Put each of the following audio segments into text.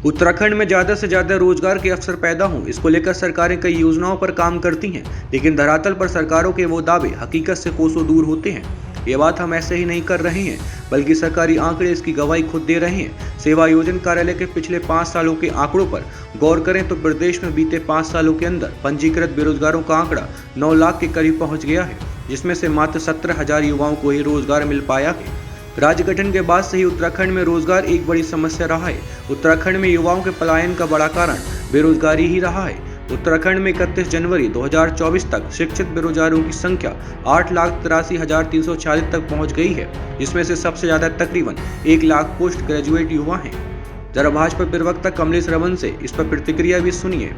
उत्तराखंड में ज़्यादा से ज़्यादा रोजगार के अवसर पैदा हों, इसको लेकर सरकारें कई योजनाओं पर काम करती हैं, लेकिन धरातल पर सरकारों के वो दावे हकीकत से कोसों दूर होते हैं। ये बात हम ऐसे ही नहीं कर रहे हैं, बल्कि सरकारी आंकड़े इसकी गवाही खुद दे रहे हैं। सेवा योजन कार्यालय के पिछले 5 सालों के आंकड़ों पर गौर करें तो प्रदेश में बीते 5 सालों के अंदर पंजीकृत बेरोजगारों का आंकड़ा 9 लाख के करीब पहुंच गया है, जिसमें से मात्र 17,000 युवाओं को ही रोजगार मिल पाया है। राज्य गठन के बाद से ही उत्तराखंड में रोजगार एक बड़ी समस्या रहा है। उत्तराखंड में युवाओं के पलायन का बड़ा कारण बेरोजगारी ही रहा है। उत्तराखंड में 31 जनवरी 2024 तक शिक्षित बेरोजगारों की संख्या 8,83,346 तक पहुंच गई है, जिसमें से सबसे ज्यादा तकरीबन 1 लाख पोस्ट ग्रेजुएट युवा हैं। जरा भाजपा प्रवक्ता कमलेश रमन से इस पर प्रतिक्रिया भी सुनिए।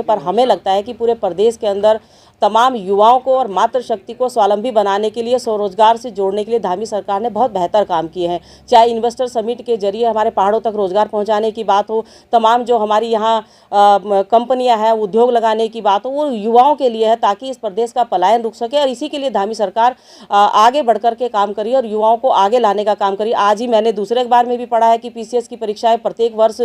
पर हमें लगता है कि पूरे प्रदेश के अंदर तमाम युवाओं को और मातृशक्ति को स्वावलंबी बनाने के लिए, स्वरोजगार से जोड़ने के लिए धामी सरकार ने बहुत बेहतर काम किए हैं। चाहे इन्वेस्टर समिट के जरिए हमारे पहाड़ों तक रोजगार पहुंचाने की बात हो, तमाम जो हमारी यहाँ कंपनियां हैं, उद्योग लगाने की बात हो, वो युवाओं के लिए है ताकि इस प्रदेश का पलायन रुक सके। और इसी के लिए धामी सरकार आगे बढ़ कर के काम करी और युवाओं को आगे लाने का काम करी। आज ही मैंने दूसरे अखबार में भी पढ़ा है कि PCS की परीक्षाएं प्रत्येक वर्ष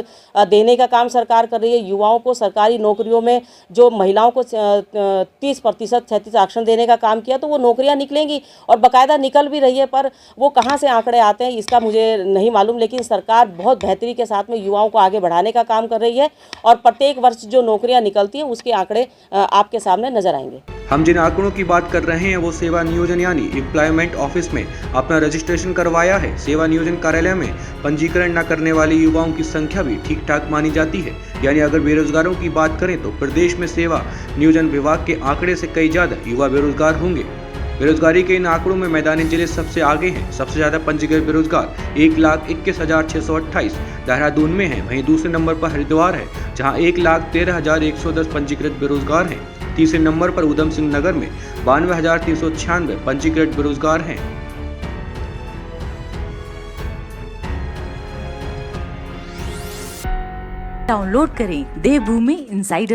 देने का काम सरकार कर रही है। युवाओं को सरकारी नौकरियों में जो महिलाओं को 30% 36 आरक्षण देने का काम किया, तो वो नौकरियां निकलेंगी और बाकायदा निकल भी रही है। पर वो कहां से आंकड़े आते हैं इसका मुझे नहीं मालूम, लेकिन सरकार बहुत बेहतरी के साथ में युवाओं को आगे बढ़ाने का काम कर रही है और प्रत्येक वर्ष जो नौकरियां निकलती हैं उसके आंकड़े आपके सामने नजर आएंगे। हम जिन आंकड़ों की बात कर रहे हैं वो सेवा नियोजन यानी एम्प्लॉयमेंट ऑफिस में अपना रजिस्ट्रेशन करवाया है। सेवा नियोजन कार्यालय में पंजीकरण न करने वाले युवाओं की संख्या भी ठीक ठाक मानी जाती है। यानी अगर बेरोजगारों की बात करें तो प्रदेश में सेवा नियोजन विभाग के आंकड़े से कई ज्यादा युवा बेरोजगार होंगे। बेरोजगारी के इन आंकड़ों में मैदानी जिले सबसे आगे हैं। सबसे ज्यादा पंजीकृत बेरोजगार 1,21,628 देहरादून में हैं। वहीं दूसरे नंबर पर हरिद्वार है, जहां 1,13,110 पंजीकृत बेरोजगार हैं। तीसरे नंबर पर उधम सिंह नगर में 92,396 पंजीकृत बेरोजगार हैं। डाउनलोड करें देवभूमि इनसाइडर।